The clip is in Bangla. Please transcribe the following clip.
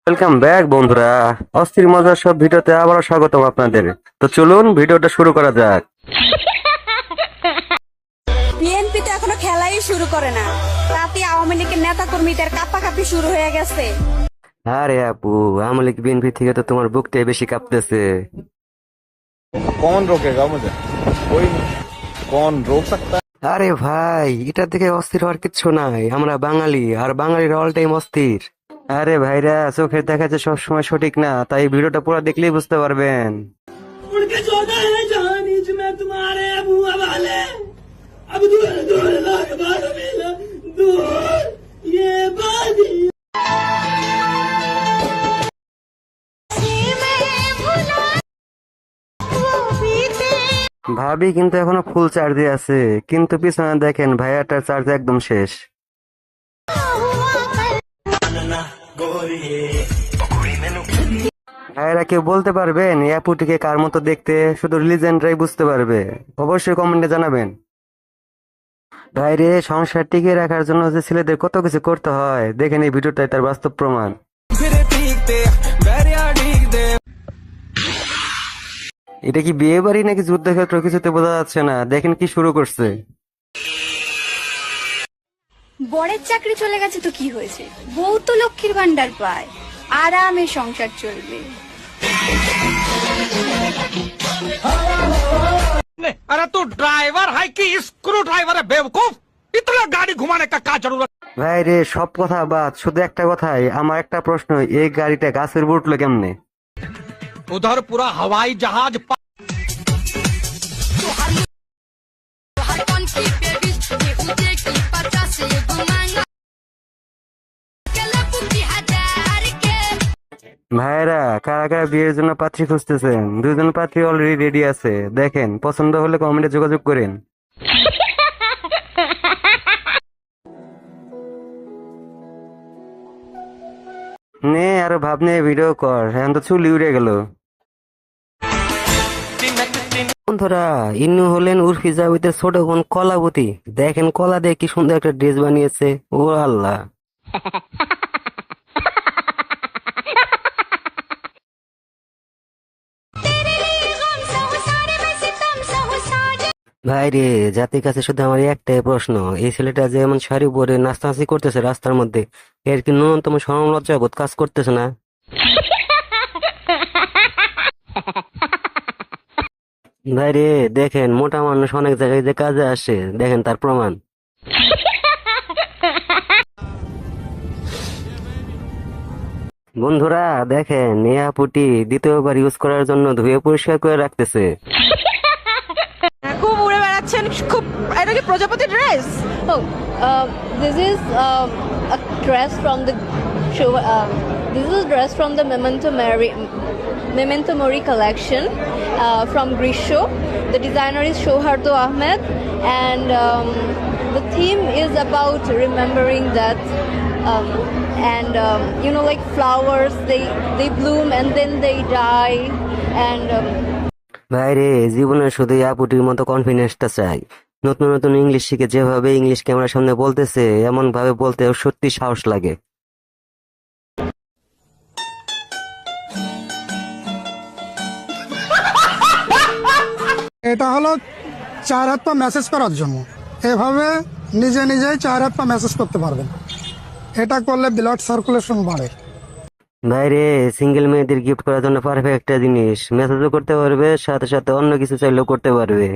ওয়েলকাম ব্যাক বন্ধুরা। অস্থির মজার সব ভিডিওতে আবারও স্বাগতম আপনাদের। তো চলুন ভিডিওটা শুরু করা যাক। বিএনপি তো এখনো খেলাই শুরু করে না, তাতে আওয়ামী লীগের নেতা কর্মীদের কাঁপাকাঁপি শুরু হয়ে গেছে। আরে আপু, আওয়ামী লীগ বিএনপি থেকে তো তোমার বুকটাই বেশি কাঁপতেছে। कौन रोकेगा मुझे? कोई नहीं। कौन रोक सकता है? আরে ভাই, এটার দিকে অস্থির হওয়ার কিচ্ছু নাই, আমরা বাঙালি আর বাঙালির অল টাইম অস্থির। আরে ভাইরা, চোখের দেখা যে সবসময় সঠিক না, তাই ভিডিওটা পুরো দেখলেই বুঝতে পারবেন। उड़ के सोता है जहां नीच में तुम्हारे अबू हवाले। अब दूर दूर लाख बार मिला दूर ये बादी। ভাবি কিন্তু এখনো ফুল চার্জে আছে, কিন্তু পিছনে দেখেন ভাইয়াটার চার্জ একদম শেষ। ভাইয়েরা কেউ বলতে পারবেন এই আপুটিকে কার মতো দেখতে? শুধু লিজেন্ডরাই বুঝতে পারবে। অবশ্যই কমেন্টে জানাবেন। ভাইরে, সংসার টিকিয়ে রাখার জন্য যে ছেলেদের কত কিছু করতে হয়, দেখেন এই ভিডিওটাই তার বাস্তব প্রমাণ। এটা কি বিয়ে বাড়ি নাকি যুদ্ধক্ষেত্র কিছুতে বোঝা যাচ্ছে না। দেখেন কি শুরু করছে। বরের চাকরি চলে গেছে তো কি হয়েছে, বউ তো লক্ষ্মীর ভান্ডার পায়, আরামে সংসার চলবে। अरे तू ड्राइवर है कि स्क्रू ड्राइवर है बेवकूफ। इतना गाड़ी घुमाने का क्या जरूरत। ভাইরে, সব কথা বাদ, শুধু একটা কথাই, আমার একটা প্রশ্ন, এই গাড়িটা গাছের উঠলো কেমনে? उधर पूरा हवाई जहाज ভাইরা, কারা কারা বিয়ের জন্য পাত্রী খুঁজতেছেন? দুজন পাত্রী অলরেডি রেডি আছে, দেখেন পছন্দ হলে কমেন্টে যোগাযোগ করেন। নে আরো ভাব নিয়ে ভিডিও কর, এখন তো চুলি উড়ে গেল। বন্ধুরা, ইন্নু হলেন উর্ফি জাভেদের ছোট বোন কলাবতী। দেখেন কলা দিয়ে কি সুন্দর একটা ড্রেস বানিয়েছে, ও আল্লাহ। ভাই রে, জাতির কাছে শুধু আমার একটাই প্রশ্ন, এই ছেলেটা যে এমন শাড়ি পরে নাস্তানাস্তি করতেছে রাস্তার মধ্যে, এর কি ন্যূনতম শরম লজ্জা বোধ কাজ করতেছে না? ভাই রে, দেখেন মোটা মানুষ অনেক জায়গায় যে কাজে আসে, দেখেন তার প্রমাণ। বন্ধুরা দেখেন, এই আপুটি দ্বিতীয়বার ইউজ করার জন্য ধুয়ে পরিষ্কার করে রাখতেছে। খুব উড়ে বেড়াচ্ছেন, খুব এটা কি প্রজাপতি dress? Oh, this is a dress from the show. This is a dress from the Memento Mori collection from Grisho. The designer is Shohardo Ahmed, and the theme is about remembering that. You know, like flowers, they bloom and then they die, and. ভাইরে, জীবনে শুধু এই আপুটির মতো কনফিডেন্সটা চাই। নতুন নতুন ইংলিশ শিখে যেভাবে ইংলিশ ক্যামেরার সামনে বলতেছে, এমন ভাবে বলতে ওর সত্যি সাহস লাগে। এটা হলো 4 হাত পা মেসেজ করার জন্য। এভাবে নিজে নিজেই 4 হাত পা মেসেজ করতে পারবেন। এটা করলে ব্লাড সার্কুলেশন বাড়ে। ভাইরে, সিঙ্গেল মেয়েদের গিফট করার জন্য পারফেক্ট একটা জিনিস। মেসেজও করতে পারবে, সাথে সাথে অন্য কিছু চাইলেও করতে পারবে।